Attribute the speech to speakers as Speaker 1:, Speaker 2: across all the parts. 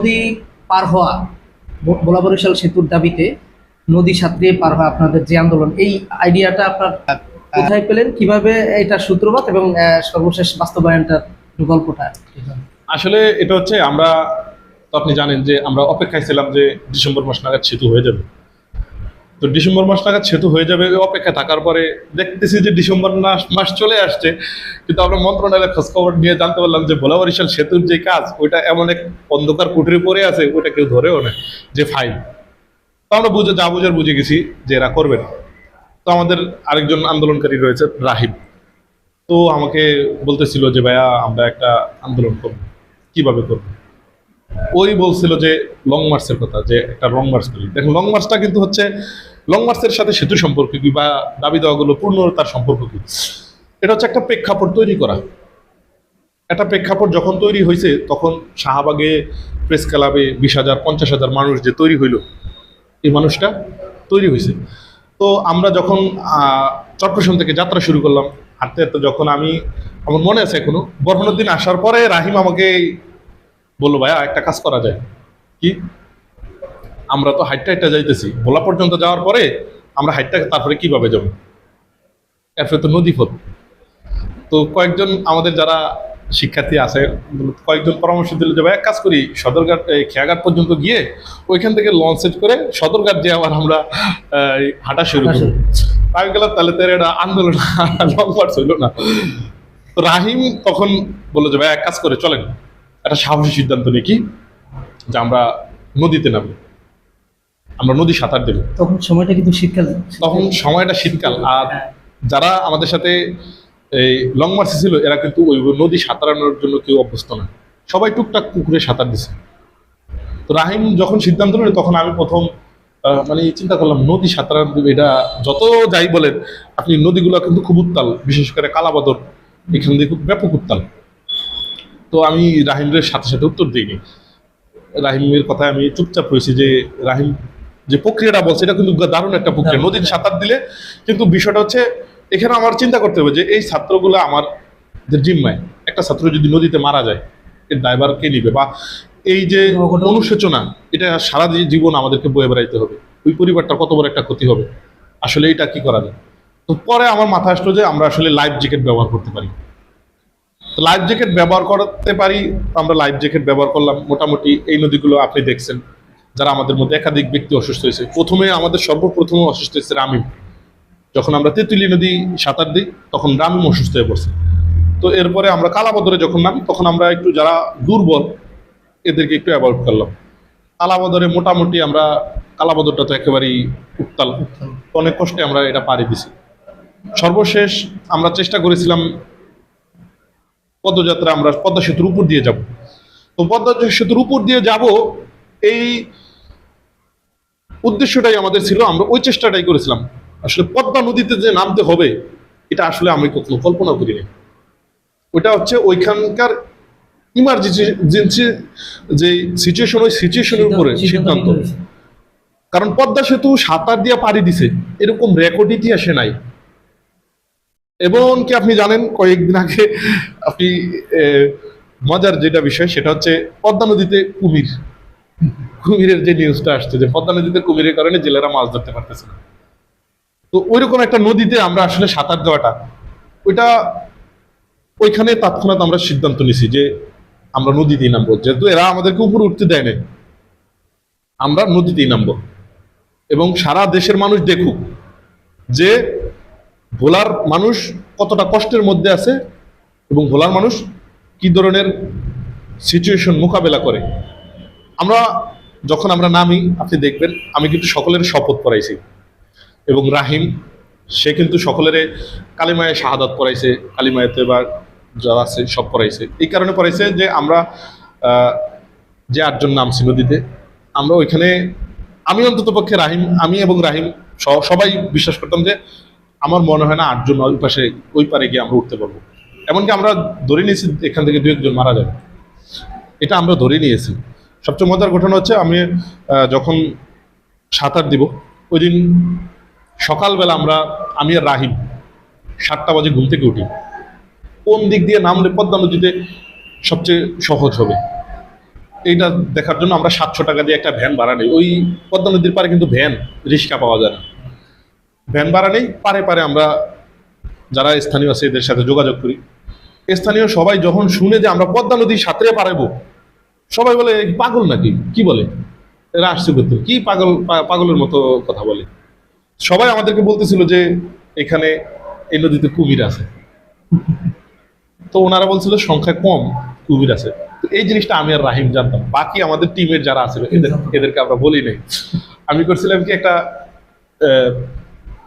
Speaker 1: নদী পার হওয়া, ভোলা বরিশাল সেতুর দাবিতে নদী সাঁতরিয়ে পার হওয়া আপনাদের যে আন্দোলন, এই আইডিয়াটা আপনার কোথায় পেলেন, কিভাবে এটা সূত্রপাত এবং সর্বশেষ বাস্তবায়নটার একটু গল্পটা একটু জানান।
Speaker 2: আসলে এটা হচ্ছে আমরা তো আপনি জানেন যে আমরা অপেক্ষায় ছিলাম যে ডিসেম্বর মাস নাগাদ সেতু হয়ে যাবে। তো ডিসেম্বর মাস নাগাদ সেতু হয়ে যাবে অপেক্ষা থাকার পরে দেখতেছি যে ডিসেম্বর মাস চলে আসছে, কিন্তু আমরা মন্ত্রণালয়ের খোঁজখবর নিয়ে জানতে পারলাম যে ভোলা বরিশাল সেতুর যে কাজ ওইটা এমন এক অন্ধকার কুঠুরি পড়ে আছে, ওইটা কেউ ধরেও না যে ফাইল। তো আমরা যা বুঝার বুঝে গেছি যে এরা করবে না। তো আমাদের আরেকজন আন্দোলনকারী রয়েছে রাহিব, তো আমাকে বলতেছিল যে ভাইয়া আমরা একটা আন্দোলন করব, কিভাবে করব। ওই বলছিল যে লং মার্চের কথা, যে একটা লং মার্চ করি। দেখুন লং মার্চটা কিন্তু হচ্ছে, লং মার্চের সাথে সেতু সম্পর্ক কি বা দাবি দেওয়াগুলো পূর্ণতার সম্পর্ক কি, এটা হচ্ছে একটা প্রেক্ষাপট তৈরি করা। একটা প্রেক্ষাপট যখন তৈরি হয়েছে তখন শাহবাগে প্রেস ক্লাবে 20,000 50,000 মানুষ যে তৈরি হইল, এই মানুষটা তৈরি হয়েছে। তো আমরা যখন চট্টগ্রাম থেকে যাত্রা শুরু করলাম হাঁটতে হাঁটতে, যখন আমার মনে আছে এখনো, বরহনের দিন আসার পরে রাহিম আমাকে বললো ভাইয়া একটা কাজ করা যায় কি, আমরা তো হাইটটা হাইটটা যাইতেছি, ভোলা পর্যন্ত যাওয়ার পরে আমরা হাইটটা তারপরে কিভাবে যাবো, এরপরে তো নদী পথ। তো কয়েকজন আমাদের যারা শিক্ষার্থী আছে কয়েকজন পরামর্শ দিল যে ভাই এক কাজ করি, সদরঘাট খেয়াঘাট পর্যন্ত গিয়ে ওইখান থেকে লঞ্চ সেট করে সদরঘাট দিয়ে আবার আমরা হাঁটা শুরু করি। আমি গেলাম তাহলে তো এটা আন্দোলন লং মার্চ হইল না। তো রাহিম তখন বললো যে ভাই এক কাজ করে চলেন, একটা সাহসী সিদ্ধান্ত নিই কি, যে আমরা নদীতে নামবো, আমরা নদী সাঁতার দেবো।
Speaker 1: তখন সময়টা কিন্তু শীতকাল,
Speaker 2: তখন সময়টা শীতকাল, আর যারা আমাদের সাথে এই লং মার্চে ছিল এরা কিন্তু ওই নদী সাঁতারানোর জন্য কেউ অভ্যস্ত না, সবাই টুকটাক পুকুরে সাঁতার দিছে। তো রাহিম যখন সিদ্ধান্ত নিল তখন আমি প্রথম মানে চিন্তা করলাম নদী সাঁতার, এটা যত যাই বলেন আপনি নদীগুলো কিন্তু খুব উত্তাল, বিশেষ করে কালাবদর এখান দিয়ে খুব ব্যাপক উত্তাল। তো আমি রাহিমের সাথে সাথে উত্তর দিইনি, রাহিমের কথায় আমি চুপচাপ রয়েছি। যে রাহিম যে প্রক্রিয়াটা বলছে এটা কিন্তু দারুণ একটা প্রক্রিয়া, নদীর সাঁতার দিলে। কিন্তু বিষয়টা হচ্ছে এখানে আমার চিন্তা করতে হবে যে এই ছাত্রগুলো আমার জিম্মায়, একটা ছাত্র যদি নদীতে মারা যায় এর ড্রাইভার কে নিবে, বা এই যে অনুশোচনা এটা সারা জীবন আমাদেরকে বয়ে বেড়াইতে হবে, ওই পরিবারটা কত বড় একটা ক্ষতি হবে। আসলে এটা কি করা যায়। তো পরে আমার মাথায় আসলো যে আমরা আসলে লাইফ জ্যাকেট ব্যবহার করতে পারি। তো লাইফ জ্যাকেট ব্যবহার করতে পারি, আমরা লাইফ জ্যাকেট ব্যবহার করলাম। মোটামুটি এই নদীগুলো আপনি দেখছেন, যারা আমাদের মধ্যে একাধিক ব্যক্তি অসুস্থ হয়েছে। প্রথমে আমাদের সর্বপ্রথম অসুস্থ হয়েছে রামিম, যখন আমরা তেঁতুলি নদী সাঁতার দিই তখন রামিম অসুস্থ হয়ে পড়ছে। তো এরপরে আমরা কালাবদরে যখন নামি তখন আমরা একটু যারা দুর্বল এদেরকে একটু অ্যাভয়েড করলাম। কালাবদরে মোটামুটি আমরা, কালাবদরটা তো একেবারেই উত্তাল, অনেক কষ্টে আমরা এটা পাড়ি দিছি। সর্বশেষ আমরা চেষ্টা করেছিলাম পদযাত্রা, আমরা পদ্মা সেতুর উপর দিয়ে যাব। তো পদ্মা সেতুর উপর দিয়ে যাব এই উদ্দেশ্যটাই আমাদের ছিল, আমরা ওই চেষ্টাটাই করেছিলাম। আসলে পদ্মা নদীতে যে নামতে হবে এটা আসলে আমি কখনো কল্পনা করিনি। ওইটা হচ্ছে ওইখানকার ইমার্জেন্সি যে সিচুয়েশন, ওই সিচুয়েশনের উপরে সিদ্ধান্ত। কারণ পদ্মা সেতু সাঁতার দিয়ে পাড়ি দিছে এরকম রেকর্ড ইতিহাসে নাই। এবং কি আপনি জানেন কয়েকদিন আগে আপনি মজার যেটা বিষয় সেটা হচ্ছে পদ্মা নদীতে কুমিরের যে নিউজটা আসছে যে পদ্মা নদীতে কুমিরের কারণে জেলেরা মাছ ধরতে পারতেছে না। তো ওইরকম একটা নদীতে আমরা আসলে সাঁতার দেওয়াটা, ওইটা ওইখানে তৎক্ষণাৎ আমরা সিদ্ধান্ত নিছি যে আমরা নদীতেই নামবো, যেহেতু এরা আমাদেরকে উপরে উঠতে দেয় না, আমরা নদীতেই নামবো। এবং সারা দেশের মানুষ দেখুক যে ভোলার মানুষ কতটা কষ্টের মধ্যে আছে এবং ভোলার মানুষ কি ধরনের সিচুয়েশন মোকাবেলা করে। যখন আমরা নামি আপনি দেখবেন আমি কিন্তু সকলের শপথ পড়াইছি, এবং রাহিম সে কিন্তু সকলের কালিমায়ে শাহাদাত পড়াইছে, কালিমায়েতে বা যা আছে সব পড়াইছে। এই কারণে পড়াইছে যে আমরা যে 8 জন নামছি নদীতে, আমরা ওইখানে আমি অন্তত পক্ষে আমি এবং রাহিম সবাই বিশ্বাস করতাম যে আমার মনে হয় না 8 জন ওই পারে গিয়ে আমরা উঠতে পারবো। এমনকি আমরা ধরে নিয়েছি এখান থেকে 2-1 জন মারা যাবে, এটা আমরা ধরে নিয়েছি। সবচেয়ে মজার ঘটনা হচ্ছে আমি যখন সাঁতার দিব ওই দিন সকালবেলা আমি আর রাহিম 7টা বাজে ঘুম থেকে উঠি, কোন দিক দিয়ে নামলে পদ্মা নদীতে সবচেয়ে সহজ হবে। এইটা দেখার জন্য আমরা 700 টাকা দিয়ে একটা ভ্যান ভাড়া নেই। ওই পদ্মা নদীর পারে কিন্তু ভ্যান রিক্সা পাওয়া যায় না, ভ্যান ভাড়া নেই। পারে পারে আমরা যারা স্থানীয় আছে এদের সাথে যোগাযোগ করি। স্থানীয় সবাই যখন শুনে যে আমরা পদ্মা নদী সাঁতরে পারাবো, সবাই বলে "এ পাগল নাকি, কি বলে, এরা আসছে করতে, কি পাগলের মতো কথা বলে"। সবাই আমাদেরকে বলতেছিল যে এখানে এই নদীতে কুমির আছে। তো ওনারা বলছিল সংখ্যা কম, কুমির আছে। তো এই জিনিসটা আমি আর রাহিম জানতাম, বাকি আমাদের টিমের যারা আছে এদেরকে আমরা বলি নাই। আমি করছিলাম কি, একটা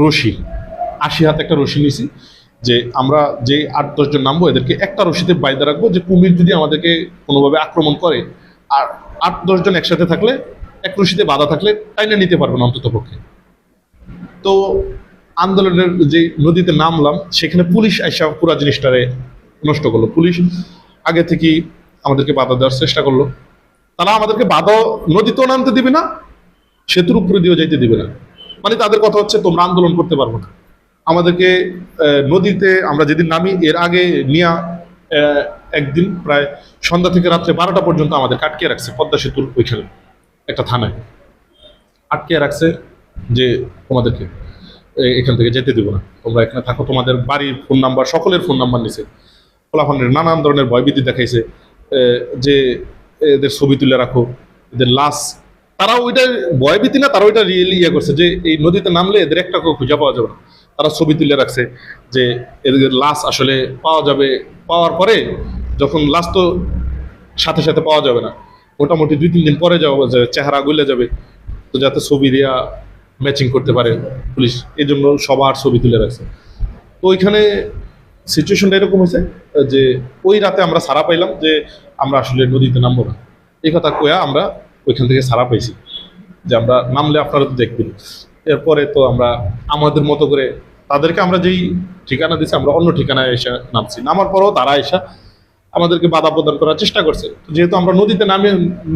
Speaker 2: রশি, 80 হাত একটা রশি নিয়েছি, যে আমরা যে 8-10 জন নামবো এদেরকে একটা রশিতে বাইধে রাখবো, যে কুমির যদি আমাদেরকে কোনোভাবে আক্রমণ করে, আর 8-10 জন একসাথে থাকলে, এক রশিতে বাধা থাকলে টাইনে নিতে পারবো না অন্তত পক্ষে। তো আন্দোলনের যে নদীতে নামলাম, সেখানে পুলিশ আইসা পুরো জিনিসটারে নষ্ট করলো। পুলিশ আগে থেকেই আমাদেরকে বাধা দেওয়ার চেষ্টা করলো। তারা আমাদেরকে বাধা, নদীতেও নামতে দিবে না, সেতুর উপরে দিয়েও যাইতে দিবে না। মানে তাদের কথা হচ্ছে তোমরা আন্দোলন করতে পারবো না। আমাদেরকে নদীতে আমরা যেদিন নামি, এর আগে নিয়া একদিন প্রায় সন্ধ্যা থেকে রাত্রে 12টা পর্যন্ত আমাদের আটকে রাখছে পদ্মা সেতুর ওইখানে একটা থানায় আটকে রাখছে, যে তোমাদেরকে এখান থেকে যেতে দিব না, তোমরা এখানে থাকো। তোমাদের বাড়ির ফোন নাম্বার, সকলের ফোন নাম্বার নিছে, ফলাফলের নানান ধরনের ভয়ভীতি দেখাইছে, যে এদের ছবি তুলে রাখো, এদের লাশ। তারা ওইটা ভয়ভীতি না, তারা ওইটা রিয়েলি ইয়ে করছে যে এই নদীতে নামলে এদের একটা খুঁজে পাওয়া যাবে না। তারা ছবি তুলে রাখছে যে এদের লাশ আসলে পাওয়া যাবে, পাওয়ার পরে যখন লাশ তো সাথে সাথে পাওয়া যাবে না, মোটামুটি 2-3 দিন পরে যাওয়া যাবে, চেহারা গলে যাবে, তো যাতে ছবি দিয়া ম্যাচিং করতে পারে পুলিশ, এই জন্য সবার ছবি তুলে রাখছে। তো ওইখানে সিচুয়েশনটা এরকম হয়েছে যে ওই রাতে আমরা সাড়া পাইলাম যে আমরা আসলে নদীতে নামবো না, এই কথা কয়া আমরা ওইখান থেকে সাড়া পাইছি যে আমরা নামলে আপনারা তো দেখবেন। এরপরে তো আমরা আমাদের মতো করে তাদেরকে আমরা যেই ঠিকানা দিচ্ছি, আমরা অন্য ঠিকানায় এসে নামছি। নামার পরেও তারা এসে আমাদেরকে বাধা প্রদান করার চেষ্টা করছে। যেহেতু আমরা নদীতে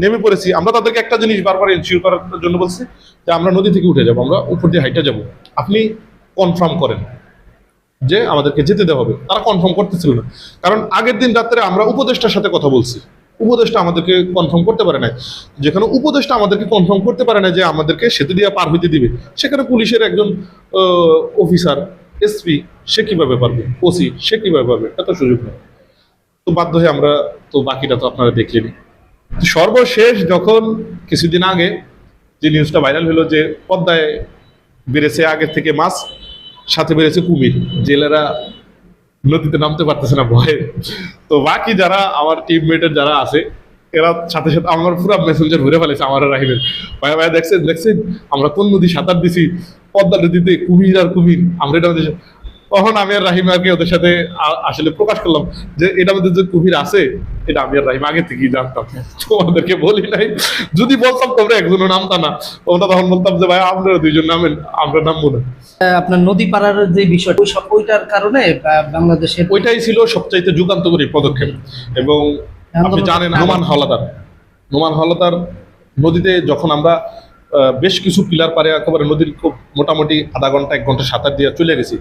Speaker 2: নেমে পড়েছি, আমরা তাদেরকে একটা জিনিস বারবার এনশিওর করার জন্য বলছি যে আমরা নদী থেকে উঠে যাবো, আমরা উপর দিয়ে হাইটে যাব, আপনি কনফার্ম করেন যে আমাদেরকে যেতে দেওয়া হবে। তারা কনফার্ম করতেছিল না, কারণ আগের দিন রাত্রে আমরা উপদেষ্টার সাথে কথা বলছি, উপদেষ্টা আমাদেরকে কনফার্ম করতে পারে না। যেখানে উপদেষ্টা আমাদেরকে কনফার্ম করতে পারে না যে আমাদেরকে সেতু দিয়ে পার হইতে দিবে, সেখানে পুলিশের একজন অফিসার, এসপি, সে কিভাবে পারবে, ওসি সে কিভাবে পারবে, এত সুযোগ নেই। তো বাধ্য হয়ে আমরা, তো বাকিটা তো আপনারা দেখলেনি। সর্বশেষ যখন কিছুদিন আগে যে নিউজটা ভাইরাল হলো যে পদ্মায় বেড়েছে আগের থেকে মাছ, সাথে বেড়েছে কুমির, জেলেরা নদীতে নামতে পারতেছে না ভয়ে। তো বাকি যারা আমার টিমমেটের যারা আছে, এরা সাথে সাথে আমার পুরো মেসেঞ্জার ঘুরে ফেলেছে আমার আর রাহিমের, ভাইয়া ভাইয়া দেখছেন দেখছেন আমরা কোন নদী সাঁতার দিছি, পদ্মা নদীতে কুমির আর কুমির, আমরা এটা। তখন আমি আর রাহিম আগে ওদের সাথে আসলে প্রকাশ করলাম যে এটা আমাদের যে কুমির আছে, এটা আমি আর রাহিম আগে থেকেই জানতাম, তোমাদেরকে বলি নাই। যদি বলতাম তোমরা একজনও নামতা না, তোমরা তখন বলতাম যে ভাই আপনারা 2 জন নামেন, আমরা নামবো না।
Speaker 1: আপনার নদী পাড়ার যে বিষয়, ওইটার কারণে বাংলাদেশের
Speaker 2: ওইটাই ছিল সবচাইতে যুগান্তকারী পদক্ষেপ। এবং আপনি জানেন নোমান হলাদার নদীতে যখন আমরা বেশ কিছু পিলার পারে একেবারে নদীর খুব মোটামুটি আধা ঘন্টা 1 ঘন্টা সাঁতার দিয়ে চলে গেছি,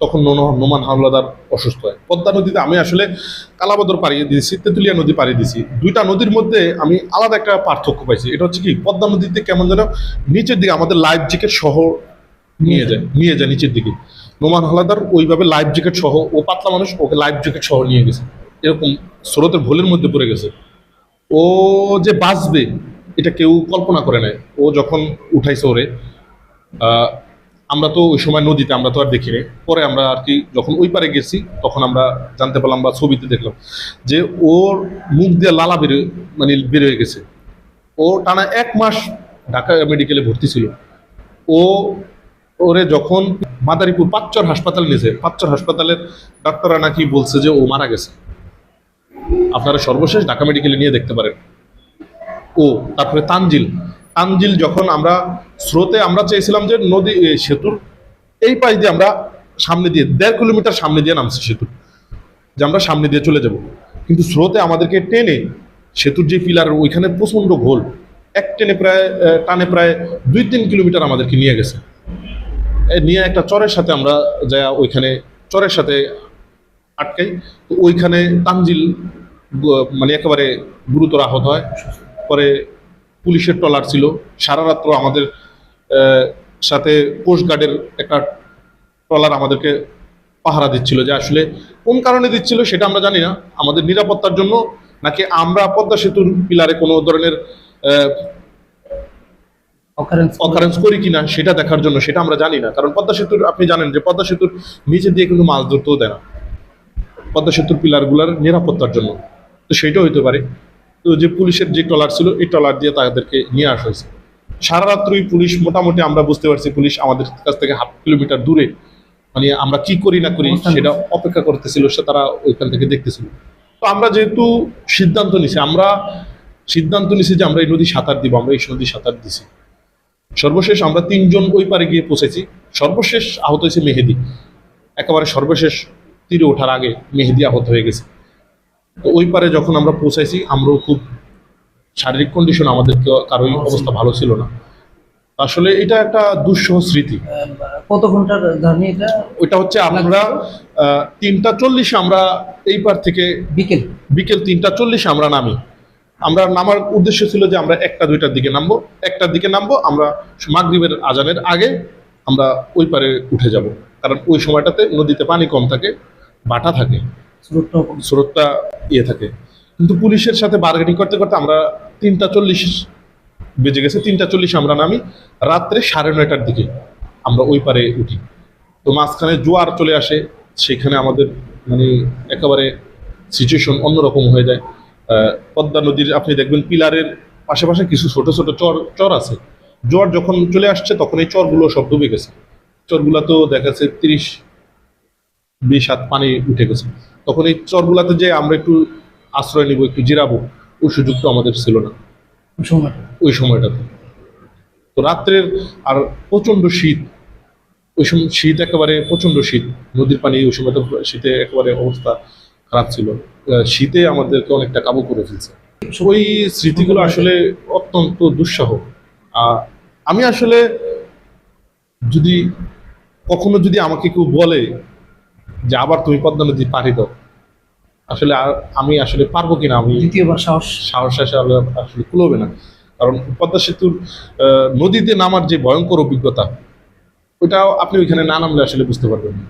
Speaker 2: তখন নোমান হাওলাদার অসুস্থ হয়। পদ্মা নদীতে আমি আসলে কালাবদর পাড়িয়ে দিয়েছি, তেঁতুলিয়া নদী পাড়িয়ে দিয়েছি। 2টা নদীর মধ্যে আমি আলাদা একটা পার্থক্য পাইছি। এটা হচ্ছে কি, পদ্মা নদীতে কেমন যেন নিচের দিকে আমাদের লাইফ জ্যাকেট সহ নিয়ে যায় নিচের দিকে। নোমান হাওলাদার ওইভাবে লাইফ জ্যাকেট সহ, ও পাতলা মানুষ, ওকে লাইফ জ্যাকেট সহ নিয়ে গেছে, এরকম স্রোতের ভোলের মধ্যে পড়ে গেছে। ও যে বাঁচবে এটা কেউ কল্পনা করে নাই। ও যখন উঠাইছে ওরে, আমরা তো ওই সময় নদীতে আমরা তো আর দেখিনি, পরে আমরা আর কি যখন ওই পারে গেছি তখন আমরা জানতে পারলাম বা ছবিতে দেখলাম যে ওর মুখ দিয়ে লালা বেরোয় গেছে। ও টানা 1 মাস ঢাকা মেডিকেলে ভর্তি ছিল। ওরে যখন মাদারীপুর পাঁচচর হাসপাতাল নিয়েছে, পাঁচচর হাসপাতালের ডাক্তাররা নাকি বলছে যে ও মারা গেছে। আপনারা সর্বশেষ ঢাকা মেডিকেলে নিয়ে দেখতে পারেন। তারপরে তানজিল যখন আমরা স্রোতে আমরা চেয়েছিলাম যে নদী সেতুর এই পাশ দিয়ে আমরা সামনে দিয়ে 1.5 কিলোমিটার সামনে দিয়ে নামছি সেতুর, যে আমরা সামনে দিয়ে চলে যাব, কিন্তু স্রোতে আমাদেরকে টেনে সেতুর যে পিলার ওইখানে প্রচন্ড ঘোল, টানে প্রায় 2-3 কিলোমিটার আমাদেরকে নিয়ে গেছে। নিয়ে একটা চরের সাথে আমরা যাই, ওইখানে চরের সাথে আটকাই। তো ওইখানে তানজিল মানে একেবারে গুরুতর আহত হয়, পরে পুলিশের ট্রলার ছিল, সারা রাত্র আমাদের সাথে কোস্টগার্ডের একটা ট্রলার আমাদেরকে পাহারা দিচ্ছিল। যে আসলে কোন কারণে দিচ্ছিল সেটা আমরা জানি না, আমাদের নিরাপত্তার জন্য নাকি আমরা পদ্মা সেতুর পিলারে কোনো ধরনের অকারেন্স করি কিনা সেটা দেখার জন্য, সেটা আমরা জানি না। কারণ পদ্মা সেতুর আপনি জানেন যে পদ্মা সেতুর নিচে দিয়ে কিন্তু মাছ ধরতেও দেয় না, পদ্মা সেতুর পিলারগুলোর নিরাপত্তার জন্য। তো সেইটাও হইতে পারে। তো যে পুলিশের যে ট্রলার ছিল এই ট্রলার দিয়ে তাদেরকে নিয়ে আসা হয়েছে। সারা রাত্রই পুলিশ, মোটামুটি আমরা বুঝতে পারছি পুলিশ আমাদের কাছ থেকে 1/2 কিলোমিটার দূরে, মানে আমরা কি করি না করি সেটা অপেক্ষা করতেছিল, সে তারা ওইখান থেকে দেখতেছিল। তো আমরা যেহেতু সিদ্ধান্ত নিছি যে আমরা এই নদী সাঁতার দিব, আমরা এই নদী সাঁতার দিছি। সর্বশেষ আমরা 3 জন ওই পারে গিয়ে পৌঁছেছি। সর্বশেষ আহত হয়েছে মেহেদি, একেবারে সর্বশেষ তীরে ওঠার আগে মেহেদি আহত হয়ে গেছে। তো ওই পারে যখন আমরা পৌঁছাইছি, আমরাও খুব শারীরিক কন্ডিশন আমাদের কারোই অবস্থা ভালো ছিল না। আসলে এটা একটা দুঃসহ স্মৃতি।
Speaker 1: কত ঘন্টার জার্নি এটা?
Speaker 2: ওইটা হচ্ছে আমরা 3:40 আমরা এই পার থেকে বিকেল 3:40 আমরা নামি। আমরা নামার উদ্দেশ্য ছিল যে আমরা 1টা-2টার দিকে নামবো, আমরা মাগরিবের আজানের আগে আমরা ওই পারে উঠে যাব। কারণ ওই সময়টাতে নদীতে পানি কম থাকে, বাটা থাকে, স্রোতটা থাকে। কিন্তু পুলিশের সাথে বার্গেনিং করতে করতে আমরা 3:40 বেজে গেছে, 3:40 আমরা নামি। রাত্রে 9:30টার দিকে আমরা ওই পারে উঠি। তো মাঝখানে জোয়ার চলে আসে, সেখানে আমাদের মানে একেবারে সিচুয়েশন অন্যরকম হয়ে যায়। পদ্মা নদীর আপনি দেখবেন পিলারের পাশে কিছু ছোট ছোট চর আছে। জোয়ার যখন চলে আসছে তখন এই চরগুলো সব ডুবে গেছে। চরগুলা তো দেখা যাচ্ছে 30-20 হাত পানি উঠে গেছে। তখন এই চরগুলাতে যে আমরা একটু আশ্রয় নিব, একটু জিরাবো, ওই সুযোগ তো আমাদের ছিল না ওই সময়টাতে। তো রাত্রের আর প্রচন্ড শীত, ওই সময় শীত, একেবারে প্রচন্ড শীত, নদীর পানি ওই সময়টা শীতে একেবারে অবস্থা খারাপ ছিল। শীতে আমাদেরকে অনেকটা কাবু করে ফেলছে। ওই স্মৃতিগুলো আসলে অত্যন্ত দুঃসহ। আমি আসলে কখনো যদি আমাকে কেউ বলে যে আবার তুমি পদ্মা নদী পাড়ি দাও, আসলে আমি আসলে পারবো কিনা, আমি
Speaker 1: দ্বিতীয়বার সাহস
Speaker 2: আসলে কুলোবে না। কারণ পদ্মা সেতুর নদীতে নামার যে ভয়ঙ্কর অভিজ্ঞতা, ওইটা আপনি ওইখানে না নামলে আসলে বুঝতে পারবেন না।